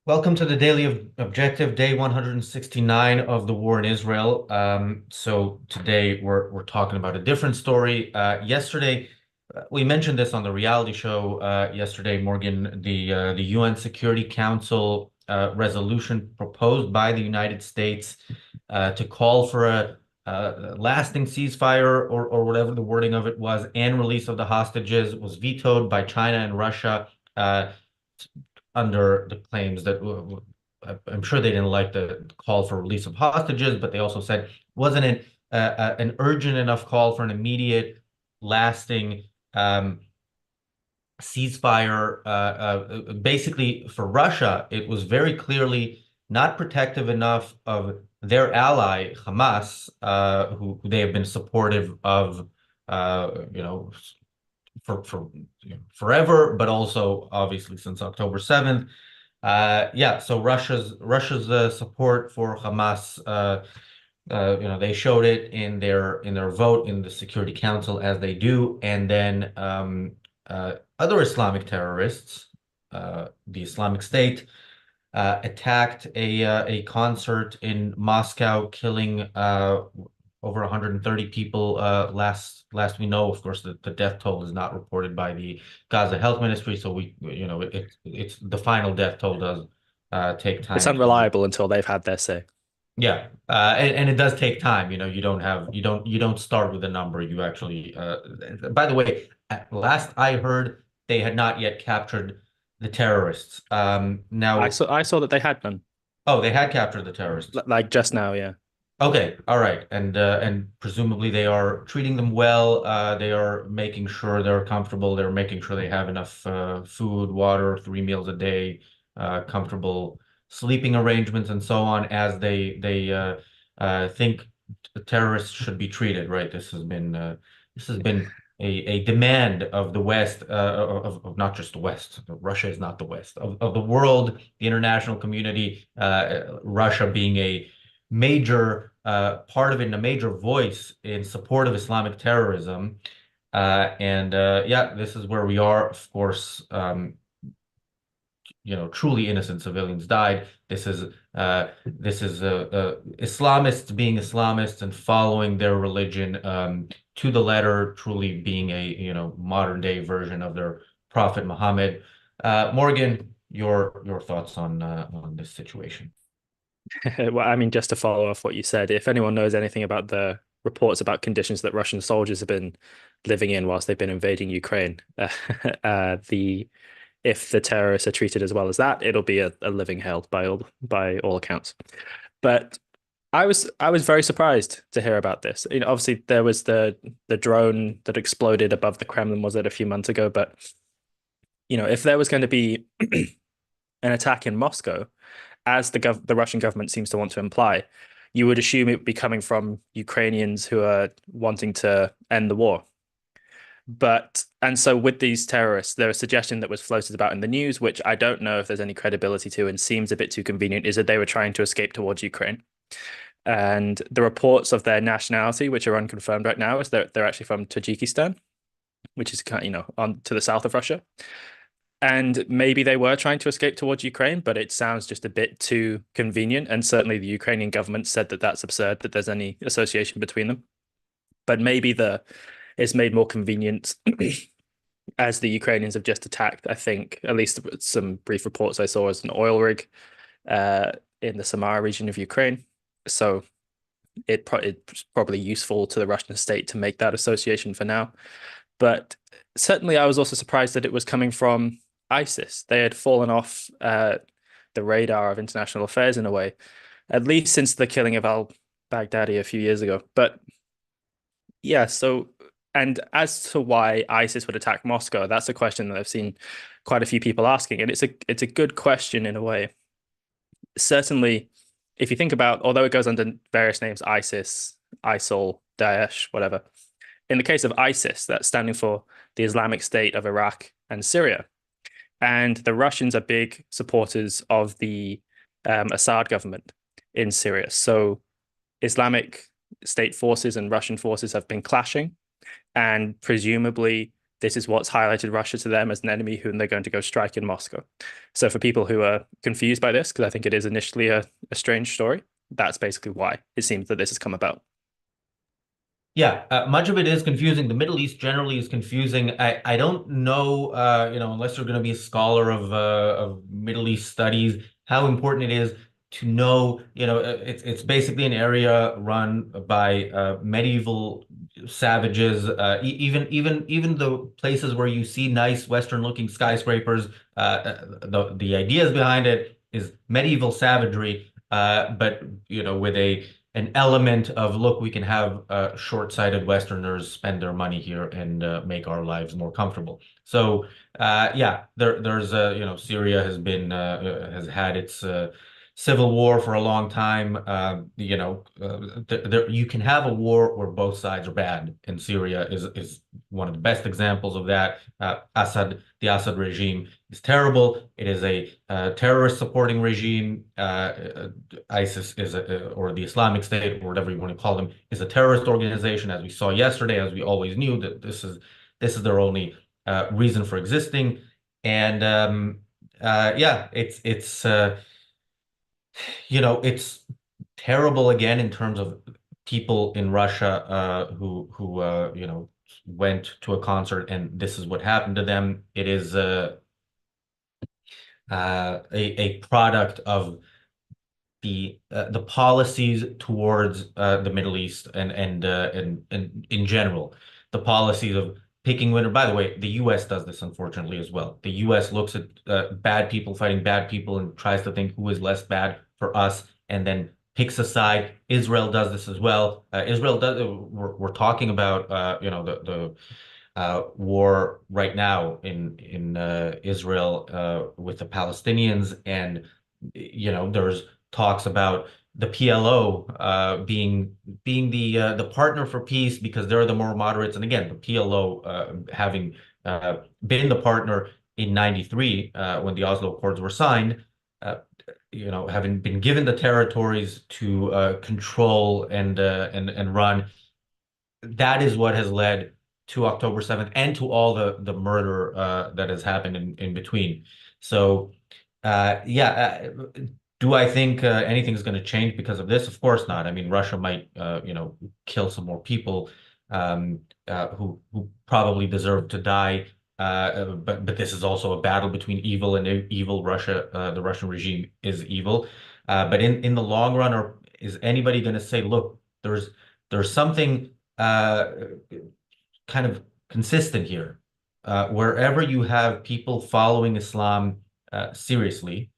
Welcome to the Daily Objective, day 169 of the war in Israel. So today we're talking about a different story. Yesterday, we mentioned this on the reality show yesterday, Morgan, the UN Security Council resolution proposed by the United States to call for a lasting ceasefire or whatever the wording of it was, and release of the hostages was vetoed by China and Russia. Under the claims that I'm sure they didn't like the call for release of hostages, but they also said wasn't it an urgent enough call for an immediate, lasting ceasefire. Basically, for Russia, it was very clearly not protective enough of their ally Hamas, who they have been supportive of, for forever, but also obviously since October 7th. Yeah, so Russia's support for Hamas, they showed it in their vote in the Security Council as they do, and then other Islamic terrorists, the Islamic State, attacked a concert in Moscow, killing over 130 people last we know. Of course, the death toll is not reported by the Gaza Health Ministry, so it's the final death toll does take It's time to. unreliable until they've had their say. Yeah, and it does take time. You don't start with a number. You actually, by the way, last I heard, they had not yet captured the terrorists. I Now, saw that they had none, oh, they had captured the terrorists. like just now, yeah. Okay, all right, and presumably they are treating them well. They are making sure they're comfortable. They're making sure they have enough food, water, 3 meals a day, comfortable sleeping arrangements, and so on, as they think terrorists should be treated. Right? This has been a demand of the West, of not just the West. Russia is not the West of the world, the international community. Russia being a major part of it and a major voice in support of Islamic terrorism. And yeah, this is where we are. Of course, truly innocent civilians died. This is Islamists being Islamists and following their religion to the letter, truly being a modern day version of their Prophet Muhammad. Morgan, your thoughts on this situation? Well, I mean, just to follow off what you said, if anyone knows anything about the reports about conditions that Russian soldiers have been living in whilst they've been invading Ukraine, the if the terrorists are treated as well as that, it'll be a living hell by all accounts. But I was very surprised to hear about this. Obviously there was the drone that exploded above the Kremlin, was it a few months ago? But if there was going to be an attack in Moscow, as the Russian government seems to want to imply, you would assume it would be coming from Ukrainians who are wanting to end the war. And so with these terrorists, there a suggestion that was floated about in the news, which I don't know if there's any credibility to and seems a bit too convenient, is that they were trying to escape towards Ukraine. And the reports of their nationality, which are unconfirmed right now, is that they're actually from Tajikistan, which is kind of, on to the south of Russia. And maybe they were trying to escape towards Ukraine, but it sounds just a bit too convenient. And certainly the Ukrainian government said that that's absurd, that there's any association between them. But maybe it's made more convenient as the Ukrainians have just attacked, I think, at least some brief reports I saw, as an oil rig in the Samara region of Ukraine. So it's probably useful to the Russian state to make that association for now. But certainly I was also surprised that it was coming from ISIS. They had fallen off the radar of international affairs in a way, at least since the killing of al-Baghdadi a few years ago. But yeah, and as to why ISIS would attack Moscow, that's a question that I've seen quite a few people asking, and it's a good question in a way. Certainly, if you think about, although it goes under various names, ISIS, ISIL, Daesh, whatever. In the case of ISIS, that's standing for the Islamic State of Iraq and Syria. And the Russians are big supporters of the Assad government in Syria. So Islamic State forces and Russian forces have been clashing. And presumably this is what's highlighted Russia to them as an enemy whom they're going to go strike in Moscow. So for people who are confused by this, because I think it is initially a strange story, that's basically why it seems that this has come about. Yeah, much of it is confusing. The Middle East generally is confusing. I don't know, unless you're going to be a scholar of Middle East studies, how important it is to know, it's basically an area run by medieval savages. Even the places where you see nice Western-looking skyscrapers, the ideas behind it is medieval savagery, but with an element of, look, we can have short-sighted Westerners spend their money here and make our lives more comfortable. So yeah, there's Syria has had its civil war for a long time. You can have a war where both sides are bad, and Syria is one of the best examples of that. The Assad regime is terrible. It is a terrorist supporting regime. ISIS or the Islamic State, or whatever you want to call them, is a terrorist organization, as we saw yesterday, as we always knew that this is their only reason for existing. And yeah, it's terrible again in terms of people in Russia who went to a concert and this is what happened to them. It is a product of the policies towards the Middle East and in general, the policies of picking winner. By the way, the U.S. does this unfortunately as well. The U.S. looks at bad people fighting bad people and tries to think who is less bad for us, and then picks a side. Israel does this as well. Israel does. We're talking about the war right now in Israel with the Palestinians, and there's talks about the PLO being the partner for peace because they're the more moderates, and again, the PLO having been the partner in '93 when the Oslo Accords were signed. Having been given the territories to control and run, that is what has led to October 7th and to all the murder that has happened in between. So, yeah, do I think anything's going to change because of this? Of course not. I mean, Russia might, kill some more people who probably deserve to die. But this is also a battle between evil and evil. Russia, the Russian regime is evil. But in the long run, or is anybody going to say, look, there's something uh, kind of consistent here. Wherever you have people following Islam seriously,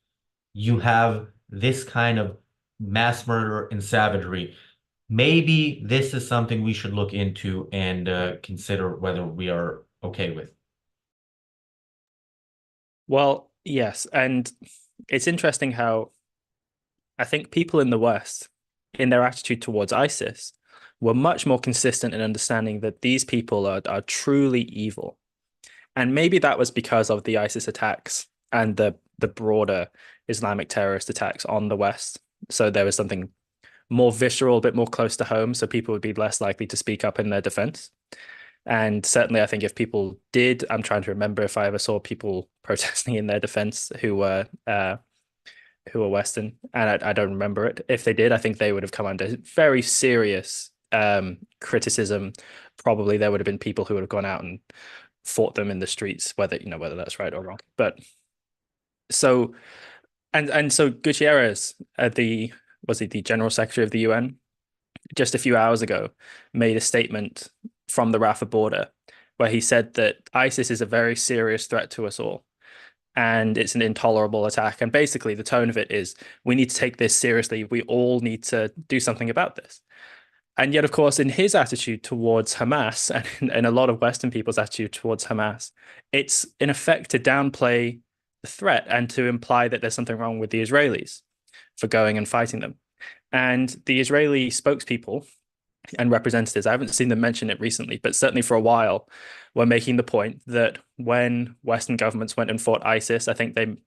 you have this kind of mass murder and savagery. Maybe this is something we should look into and consider whether we are okay with. Well, yes, and it's interesting how I think people in the West, in their attitude towards ISIS, were much more consistent in understanding that these people are truly evil. And maybe that was because of the ISIS attacks and the broader Islamic terrorist attacks on the West. So there was something more visceral, a bit more close to home, so people would be less likely to speak up in their defense. And certainly, I think if people did, I'm trying to remember if I ever saw people protesting in their defense who were Western, and I don't remember it. If they did, I think they would have come under very serious criticism. Probably there would have been people who would have gone out and fought them in the streets, whether that's right or wrong. But so so Gutierrez, the General Secretary of the UN, just a few hours ago, made a statement from the Rafah border where he said that ISIS is a very serious threat to us all and it's an intolerable attack. And basically, the tone of it is we need to take this seriously. We all need to do something about this. And yet, of course, in his attitude towards Hamas and a lot of Western people's attitude towards Hamas, it's in effect to downplay the threat and to imply that there's something wrong with the Israelis for going and fighting them. And the Israeli spokespeople and representatives, I haven't seen them mention it recently, but certainly for a while, were making the point that when Western governments went and fought ISIS, I think and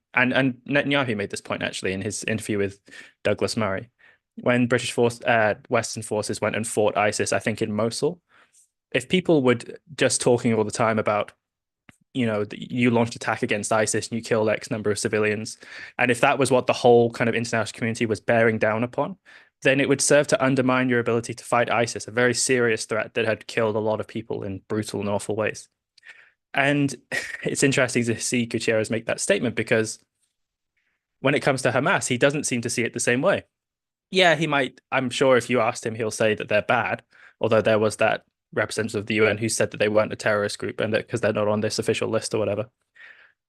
Netanyahu made this point actually in his interview with Douglas Murray. When Western forces went and fought ISIS, I think in Mosul, if people were just talking all the time about you launched attack against ISIS and you killed X number of civilians. And if that was what the whole kind of international community was bearing down upon, then it would serve to undermine your ability to fight ISIS, a very serious threat that had killed a lot of people in brutal and awful ways. And it's interesting to see Gutierrez make that statement because when it comes to Hamas, he doesn't seem to see it the same way. Yeah, he might. I'm sure if you asked him, he'll say that they're bad, although there was that representative of the UN who said that they weren't a terrorist group and that because they're not on this official list or whatever.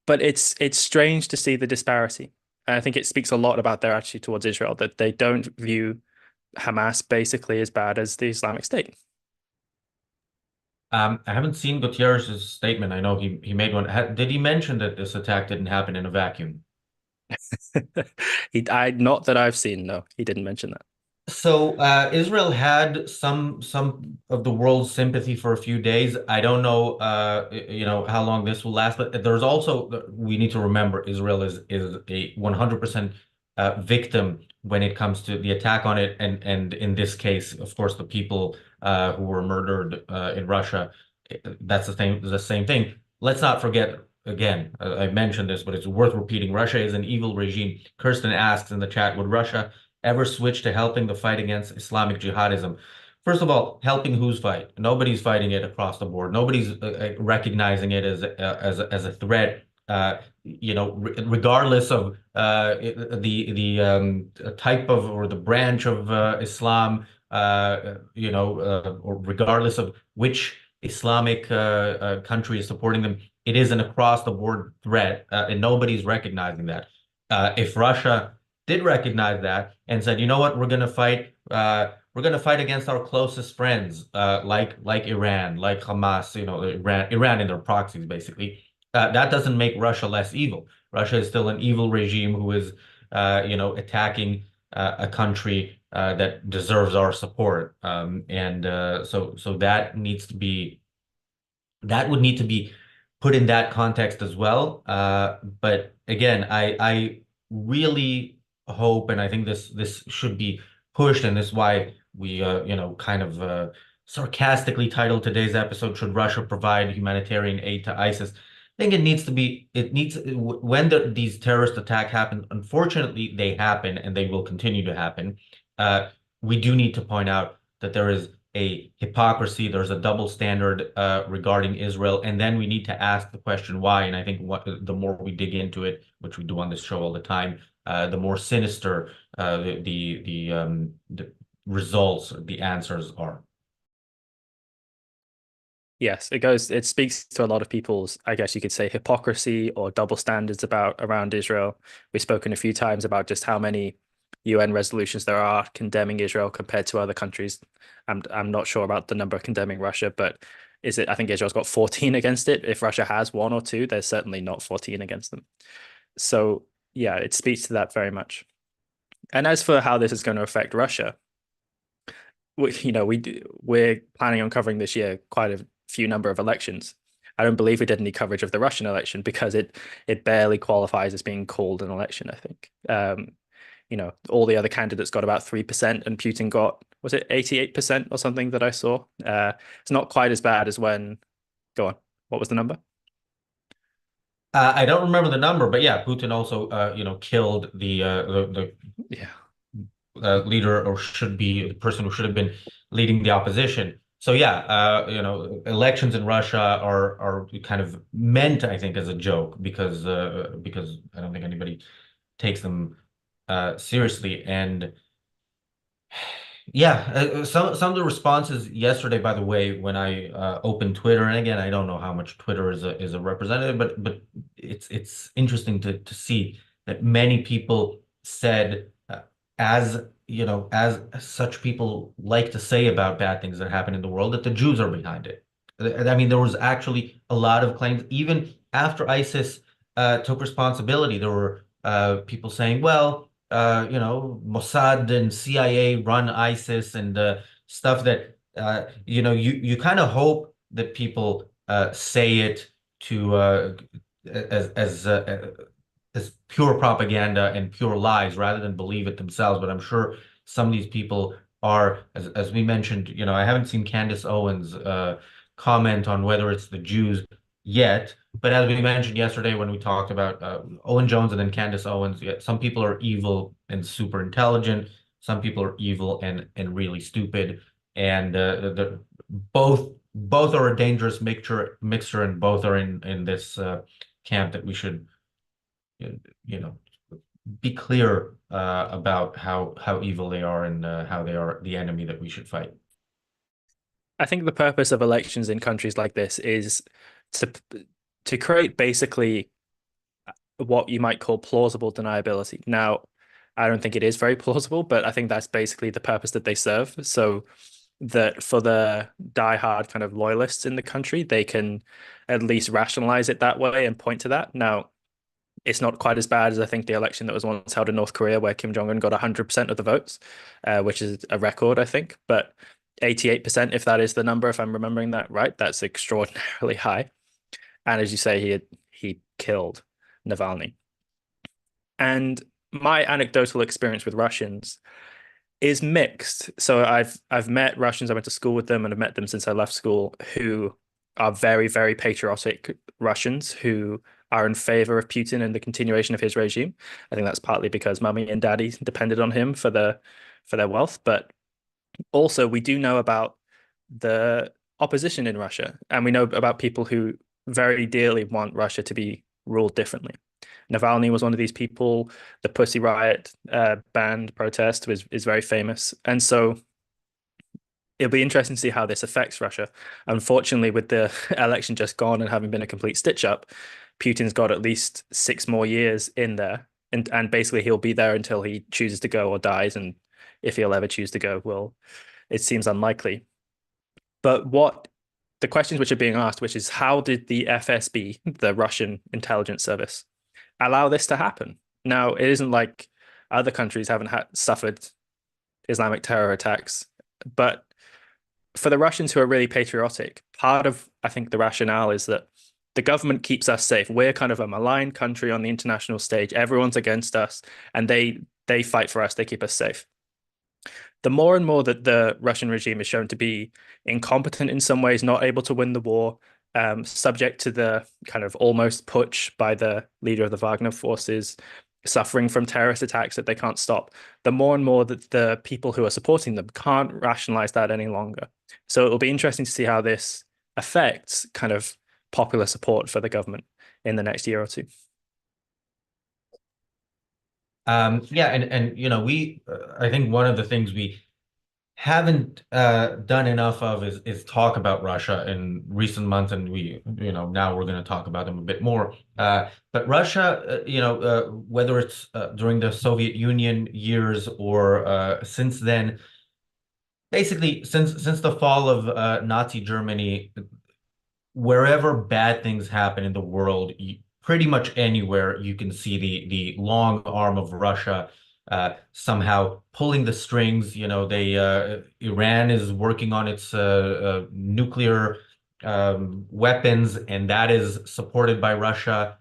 But it's strange to see the disparity. And I think it speaks a lot about their attitude towards Israel that they don't view Hamas basically as bad as the Islamic State. I haven't seen Gutierrez's statement. I know he made one. Did he mention that this attack didn't happen in a vacuum? Not that I've seen, no, he didn't mention that. So Israel had some of the world's sympathy for a few days. I don't know how long this will last, but there's also we need to remember Israel is a 100% victim when it comes to the attack on it, and in this case, of course, the people who were murdered in Russia. That's the same thing. Let's not forget. Again, I mentioned this, but it's worth repeating. Russia is an evil regime. Kirsten asks in the chat, would Russia ever switch to helping the fight against Islamic jihadism? First of all, helping whose fight? Nobody's fighting it across the board. Nobody's recognizing it as a threat. Regardless of the type of or the branch of Islam, or regardless of which Islamic country is supporting them, it is an across the board threat, and nobody's recognizing that. If Russia did recognize that and said, you know what, we're gonna fight against our closest friends, like Iran, like Hamas, Iran and their proxies, basically. That doesn't make Russia less evil. Russia is still an evil regime who is, attacking a country that deserves our support. So that would need to be put in that context as well. But again, I really hope, and I think this should be pushed, and this is why we kind of sarcastically titled today's episode, "Should Russia provide humanitarian aid to ISIS?" I think when these terrorist attacks happen, unfortunately they happen and they will continue to happen. We do need to point out that there is a hypocrisy, there's a double standard regarding Israel, and then we need to ask the question why. And I think the more we dig into it, which we do on this show all the time, the more sinister the results, the answers are. Yes, it speaks to a lot of people's, I guess you could say, hypocrisy or double standards around Israel. We've spoken a few times about just how many UN resolutions there are condemning Israel compared to other countries. I'm not sure about the number condemning Russia, but I think Israel's got 14 against it. If Russia has one or two, there's certainly not 14 against them. So yeah, it speaks to that very much. And as for how this is going to affect Russia, we're planning on covering this year quite a few number of elections. I don't believe we did any coverage of the Russian election because it barely qualifies as being called an election, I think. All the other candidates got about 3% and Putin got, was it 88% or something that I saw? It's not quite as bad as when, go on, what was the number? I don't remember the number, but yeah, Putin also, killed the Yeah. leader, or should be the person who should have been leading the opposition. So yeah, elections in Russia are kind of meant, I think, as a joke because I don't think anybody takes them seriously. And yeah, some of the responses yesterday, by the way, when I opened Twitter, and again, I don't know how much Twitter is a representative, but it's interesting to see that many people said, as such people like to say about bad things that happen in the world, that the Jews are behind it. I mean, there was actually a lot of claims, even after ISIS took responsibility. There were people saying, well, Mossad and CIA run ISIS and stuff that, you kind of hope that people say it to as pure propaganda and pure lies rather than believe it themselves. But I'm sure some of these people are, as we mentioned, I haven't seen Candace Owens comment on whether it's the Jews yet. But as we mentioned yesterday when we talked about Owen Jones and then Candace Owens, yeah, some people are evil and super intelligent. Some people are evil and really stupid. And both are a dangerous mixture, and both are in this camp that we should, you know, be clear about how evil they are and how they are the enemy that we should fight. I think the purpose of elections in countries like this is to to create basically what you might call plausible deniability. Now, I don't think it is very plausible, but I think that's basically the purpose that they serve. So that for the diehard kind of loyalists in the country, they can at least rationalize it that way and point to that. Now, it's not quite as bad as I think the election that was once held in North Korea, where Kim Jong-un got 100% of the votes, which is a record, I think. But 88%, if that is the number, if I'm remembering that right, that's extraordinarily high. And as you say, he killed Navalny. And my anecdotal experience with Russians is mixed. So I've met Russians, I went to school with them and I've met them since I left school, who are very, very patriotic Russians who are in favor of Putin and the continuation of his regime. I think that's partly because mummy and daddy depended on him for their wealth, but also we do know about the opposition in Russia, and we know about people who very dearly want Russia to be ruled differently. Navalny was one of these people. The Pussy Riot band protest is very famous, and so it'll be interesting to see how this affects Russia. Unfortunately, with the election just gone and having been a complete stitch up, Putin's got at least 6 more years in there, and basically he'll be there until he chooses to go or dies. And if he'll ever choose to go, well, it seems unlikely. But what the questions which are being asked, which is how did the FSB, the Russian intelligence service, allow this to happen? Now, it isn't like other countries haven't suffered Islamic terror attacks, but for the Russians who are really patriotic, part of, I think, the rationale is that the government keeps us safe. We're kind of a maligned country on the international stage. Everyone's against us, and they fight for us. They keep us safe. The more and more that the Russian regime is shown to be incompetent in some ways, not able to win the war, subject to the kind of almost putsch by the leader of the Wagner forces, suffering from terrorist attacks that they can't stop, the more and more that the people who are supporting them can't rationalize that any longer. So it'll be interesting to see how this affects kind of popular support for the government in the next year or two. Yeah, and we I think one of the things we haven't done enough of is talk about Russia in recent months, and we now we're going to talk about them a bit more. But Russia, whether it's during the Soviet Union years or since then, basically since the fall of Nazi Germany, wherever bad things happen in the world, pretty much anywhere you can see the long arm of Russia somehow pulling the strings. Iran is working on its nuclear weapons, and that is supported by Russia.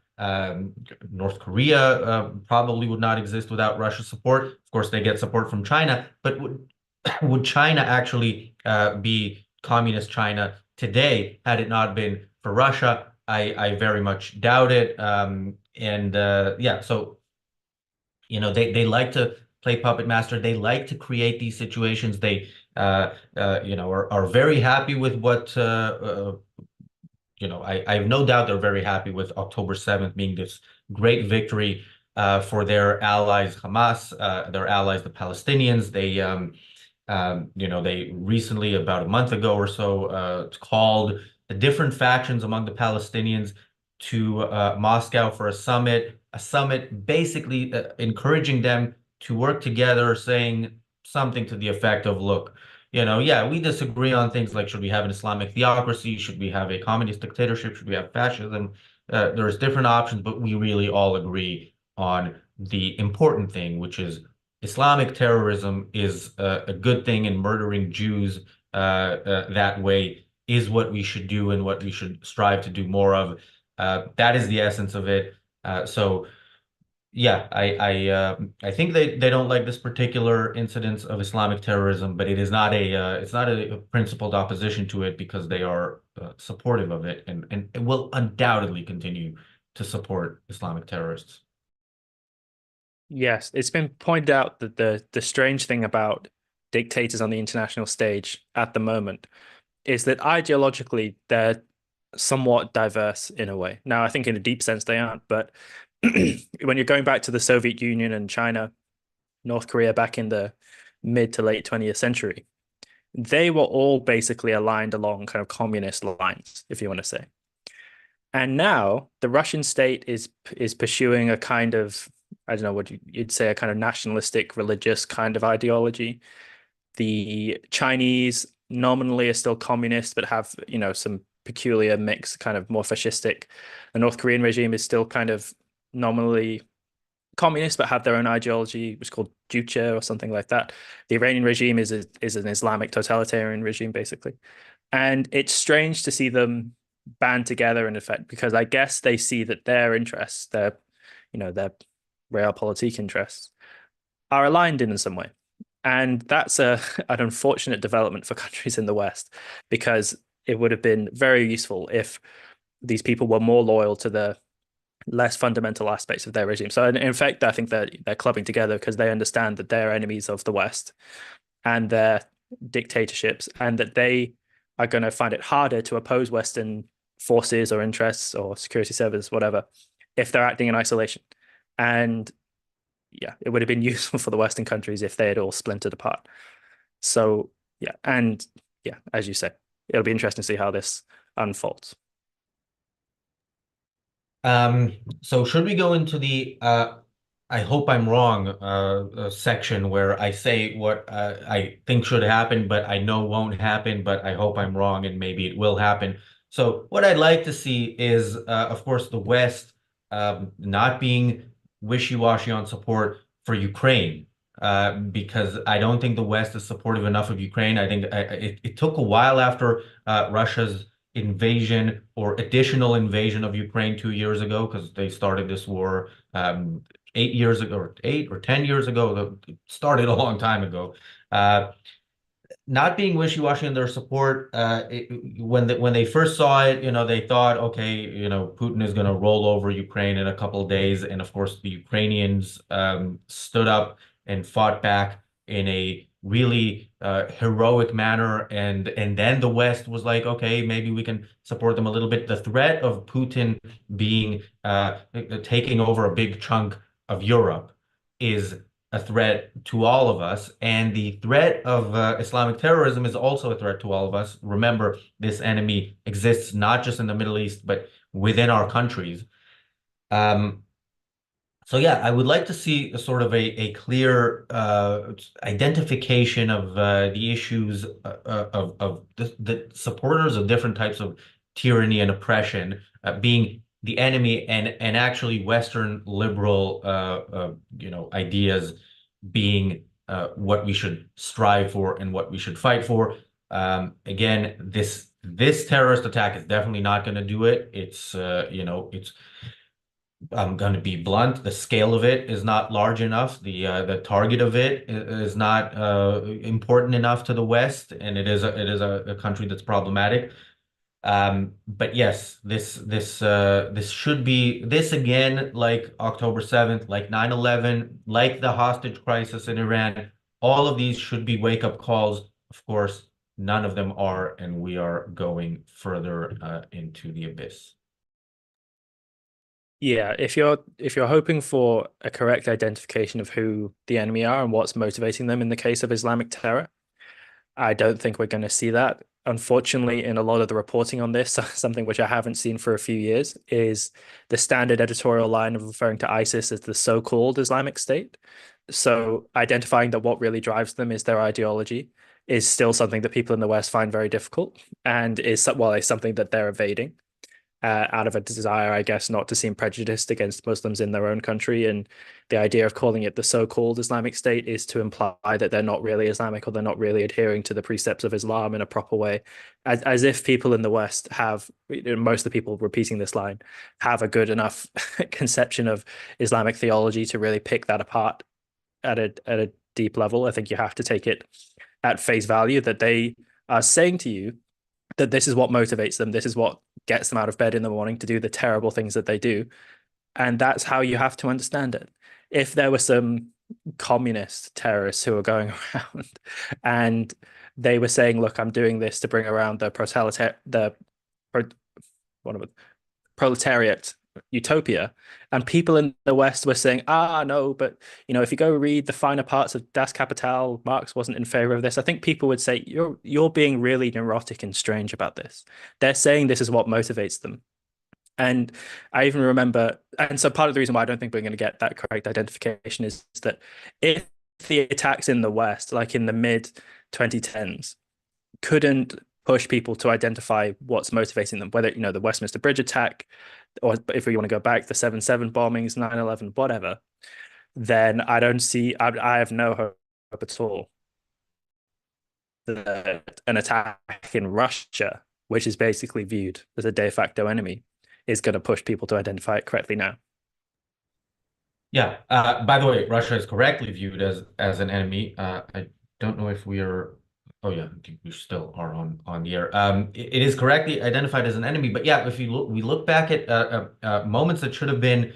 North Korea probably would not exist without Russia's support. Of course, they get support from China, but would China actually be communist China today had it not been for Russia? I very much doubt it. And yeah, so they like to play puppet master. They like to create these situations. They are very happy with what I have no doubt they're very happy with October 7th being this great victory for their allies, Hamas, their allies, the Palestinians. They recently, about a month ago or so, called the different factions among the Palestinians to Moscow for a summit basically encouraging them to work together, saying something to the effect of, look, yeah, we disagree on things like should we have an Islamic theocracy? Should we have a communist dictatorship? Should we have fascism? There's different options, but we really all agree on the important thing, which is Islamic terrorism is a good thing, and murdering Jews that way is what we should do and what we should strive to do more of. That is the essence of it. So Yeah, I think they don't like this particular incidence of Islamic terrorism, but it is not it's not a principled opposition to it because they are supportive of it and it will undoubtedly continue to support Islamic terrorists. Yes, it's been pointed out that the strange thing about dictators on the international stage at the moment is that ideologically they're somewhat diverse in a way. Now, I think in a deep sense they aren't, but when you're going back to the Soviet Union and China, North Korea back in the mid to late 20th century, they were all basically aligned along kind of communist lines, if you want to say. And now the Russian state is pursuing a kind of, I don't know what you'd say, a kind of nationalistic religious kind of ideology. The Chinese nominally are still communist, but have, some peculiar mix, kind of more fascistic. The North Korean regime is still kind of nominally communist, but have their own ideology, which is called Juche or something like that. The Iranian regime is an Islamic totalitarian regime, basically. And it's strange to see them band together in effect, because I guess they see that their interests, their realpolitik interests, are aligned in some way. And that's an unfortunate development for countries in the West, because it would have been very useful if these people were more loyal to the less fundamental aspects of their regime. So in fact, I think they're clubbing together because they understand that they're enemies of the West and their dictatorships, and that they are going to find it harder to oppose Western forces or interests or security services, whatever, if they're acting in isolation. And yeah, it would have been useful for the Western countries if they had all splintered apart. So yeah, and yeah, as you said, it'll be interesting to see how this unfolds. So should we go into the I hope I'm wrong section where I say what I think should happen, but I know won't happen, but I hope I'm wrong and maybe it will happen. So what I'd like to see is, of course, the West not being wishy-washy on support for Ukraine, because I don't think the West is supportive enough of Ukraine. I think it took a while after Russia's invasion or additional invasion of Ukraine 2 years ago, because they started this war 8 years ago, or 8 or 10 years ago. It started a long time ago. Uh, Not being wishy-washy in their support. When they first saw it, they thought, okay, Putin is going to roll over Ukraine in a couple of days, and of course, the Ukrainians stood up and fought back in a really heroic manner, and then the West was like, okay, maybe we can support them a little bit. The threat of Putin being taking over a big chunk of Europe is a threat to all of us. And the threat of Islamic terrorism is also a threat to all of us. Remember, this enemy exists not just in the Middle East, but within our countries. Um, so yeah, I would like to see a sort of a clear identification of the issues of the supporters of different types of tyranny and oppression being the enemy, and actually Western liberal ideas being what we should strive for and what we should fight for. Again, this terrorist attack is definitely not going to do it. It's I'm going to be blunt. The scale of it is not large enough. The target of it is not important enough to the West, and it is a country that's problematic. But yes, this should be this again, like October 7th, like 9/11, like the hostage crisis in Iran. All of these should be wake-up calls. Of course, none of them are, and we are going further into the abyss. Yeah, if you're hoping for a correct identification of who the enemy are and what's motivating them in the case of Islamic terror, I don't think we're going to see that. Unfortunately, in a lot of the reporting on this, something which I haven't seen for a few years is the standard editorial line of referring to ISIS as the so-called Islamic State. So identifying that what really drives them is their ideology is still something that people in the West find very difficult, and is, well, is something that they're evading. out of a desire, I guess, not to seem prejudiced against Muslims in their own country. And the idea of calling it the so-called Islamic State is to imply that they're not really Islamic or they're not really adhering to the precepts of Islam in a proper way, as if people in the West have, most of the people repeating this line, have a good enough conception of Islamic theology to really pick that apart at a deep level. I think you have to take it at face value that they are saying to you that this is what motivates them, this is what gets them out of bed in the morning to do the terrible things that they do, and that's how you have to understand it. If there were some communist terrorists who were going around and they were saying, "Look, I'm doing this to bring around the one of it, proletariat utopia," and people in the West were saying, no, but if you go read the finer parts of Das Kapital, Marx wasn't in favor of this. I think people would say you're being really neurotic and strange about this. They're saying this is what motivates them. And I even remember, and so part of the reason why I don't think we're going to get that correct identification is that if the attacks in the West, like in the mid 2010s, couldn't push people to identify what's motivating them, whether, the Westminster Bridge attack, or if we want to go back, the 7/7 bombings, 9/11, whatever, then I have no hope at all that an attack in Russia, which is basically viewed as a de facto enemy, is going to push people to identify it correctly now. Yeah. By the way, Russia is correctly viewed as an enemy. I don't know if we are. Oh yeah, I think we still are on the air. It is correctly identified as an enemy. But yeah, if we look back at moments that should have been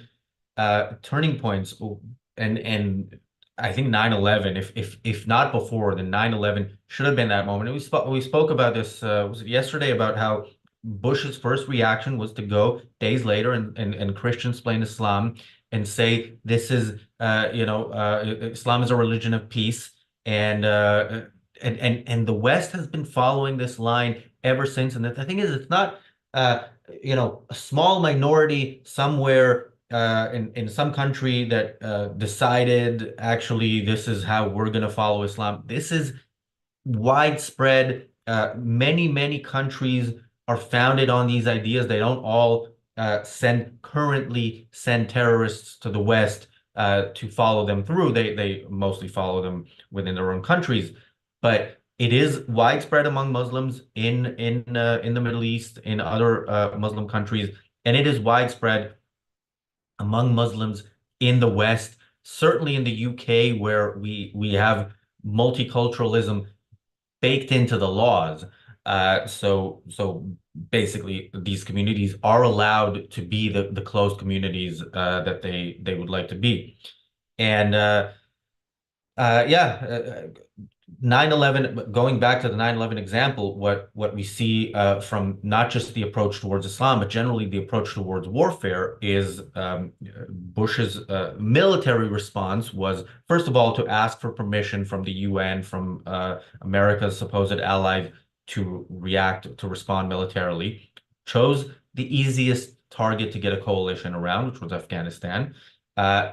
turning points, and I think 9/11, if not before, then 9/11 should have been that moment. And we spoke about this was it yesterday, about how Bush's first reaction was to go days later and Christian-splain Islam and say this is Islam is a religion of peace, and the West has been following this line ever since. And the thing is, it's not a small minority somewhere in some country that decided actually this is how we're going to follow Islam. This is widespread. Many countries are founded on these ideas. They don't all currently send terrorists to the West to follow them through. They mostly follow them within their own countries, but it is widespread among Muslims in the Middle East, in other Muslim countries, and it is widespread among Muslims in the West, certainly in the UK, where we have multiculturalism baked into the laws. So basically, these communities are allowed to be the closed communities that they would like to be. And yeah, 9/11, going back to the 9/11 example, what we see from not just the approach towards Islam, but generally the approach towards warfare is Bush's military response was, first of all, to ask for permission from the UN, from America's supposed allies, to respond militarily, chose the easiest target to get a coalition around, which was Afghanistan,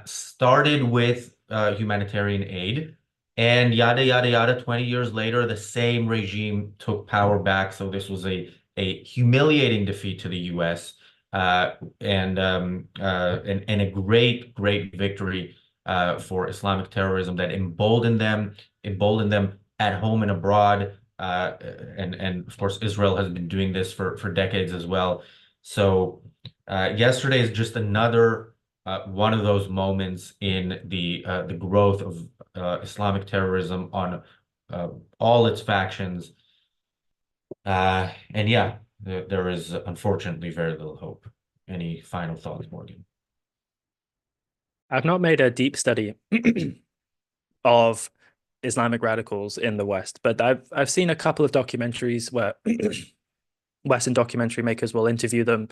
started with humanitarian aid. And yada, yada, yada, 20 years later, the same regime took power back. So this was a humiliating defeat to the US, and a great victory for Islamic terrorism that emboldened them at home and abroad. And of course, Israel has been doing this for decades as well. So yesterday is just another one of those moments in the growth of Islamic terrorism on all its factions. And yeah, there is unfortunately very little hope. Any final thoughts, Morgan? I've not made a deep study of Islamic radicals in the West, but I've seen a couple of documentaries where Western documentary makers will interview them,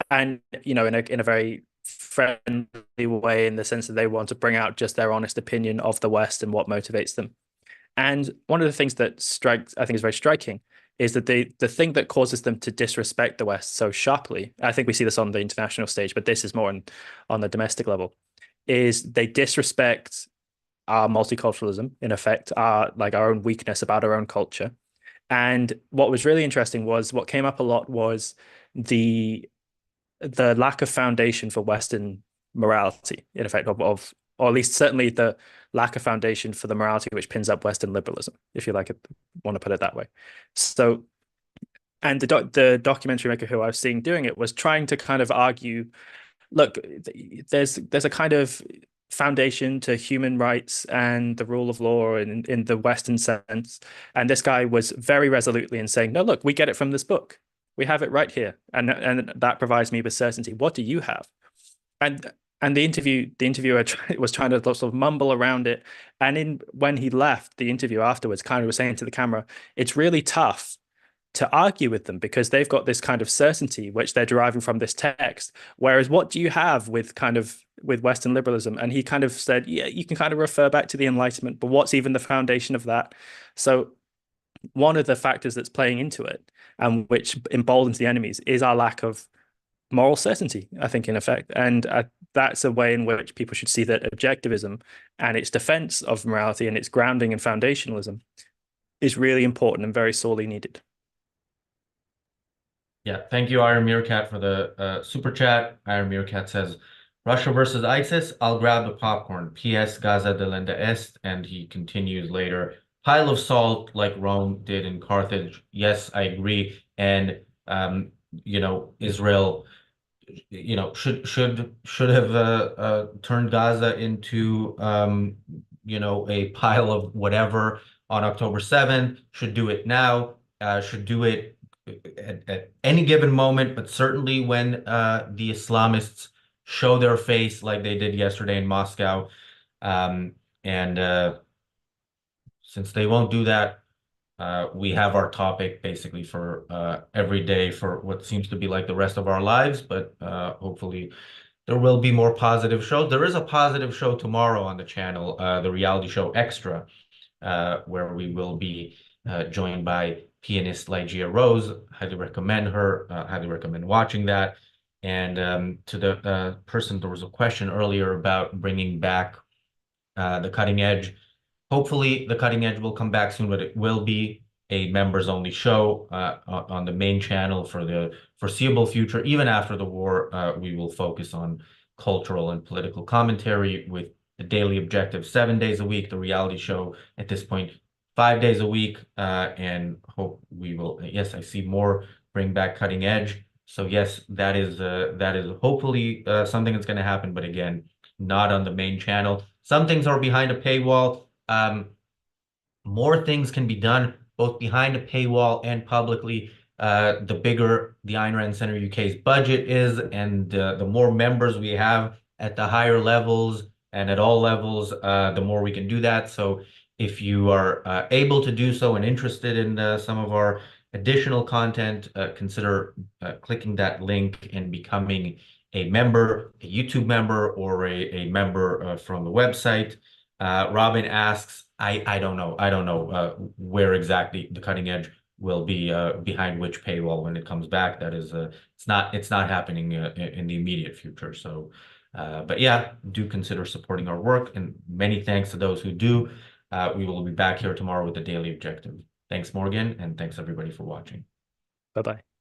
and in a very friendly way, in the sense that they want to bring out just their honest opinion of the West and what motivates them. And one of the things that I think is very striking, is that the thing that causes them to disrespect the West so sharply, I think we see this on the international stage, but this is more on the domestic level, is they disrespect our multiculturalism, in effect, our own weakness about our own culture. And what was really interesting was what came up a lot was the the lack of foundation for Western morality, in effect, or at least certainly the lack of foundation for the morality which pins up Western liberalism, if you like it, want to put it that way. So, and the documentary maker who I was seeing doing it was trying to kind of argue, look, there's a kind of foundation to human rights and the rule of law in the Western sense. And this guy was very resolutely in saying, no, look, we get it from this book. We have it right here. And that provides me with certainty. What do you have? And the interviewer was trying to sort of mumble around it. And when he left the interview afterwards, kind of was saying to the camera, it's really tough to argue with them because they've got this kind of certainty which they're deriving from this text. Whereas what do you have with Western liberalism? And he kind of said, yeah, you can kind of refer back to the Enlightenment, but what's even the foundation of that? So one of the factors that's playing into it and which emboldens the enemies is our lack of moral certainty, I think, in effect. And that's a way in which people should see that objectivism and its defense of morality and its grounding in foundationalism is really important and very sorely needed. Yeah, thank you, Iron Meerkat, for the super chat. Iron Meerkat says, Russia versus ISIS, I'll grab the popcorn. P.S. Gaza delenda est. And he continues later, pile of salt like Rome did in Carthage. Yes, I agree. And, Israel, should have turned Gaza into, a pile of whatever on October 7th, should do it now, should do it at any given moment, but certainly when the Islamists show their face like they did yesterday in Moscow. And since they won't do that, we have our topic basically for every day for what seems to be like the rest of our lives, but hopefully there will be more positive shows. There is a positive show tomorrow on the channel, the reality show Extra, where we will be joined by pianist Lygia Rose. Highly recommend her. Highly recommend watching that. And to the person, there was a question earlier about bringing back the cutting edge. Hopefully, the cutting edge will come back soon, but it will be a members only show on the main channel for the foreseeable future. Even after the war, we will focus on cultural and political commentary with the Daily Objective 7 days a week, the reality show at this point 5 days a week, and hope we will. Yes, I see more bring back cutting edge. So yes, that is hopefully something that's going to happen, but again, not on the main channel. Some things are behind a paywall. More things can be done both behind a paywall and publicly. The bigger the Ayn Rand Center UK's budget is, and the more members we have at the higher levels and at all levels, the more we can do that. So if you are able to do so and interested in some of our additional content, consider clicking that link and becoming a member, a YouTube member, or a member from the website. Robin asks, I don't know where exactly the cutting edge will be behind which paywall when it comes back. That is it's not happening in the immediate future. So but yeah, do consider supporting our work, and many thanks to those who do. We will be back here tomorrow with the Daily Objective. Thanks, Morgan, and thanks everybody for watching. Bye-bye.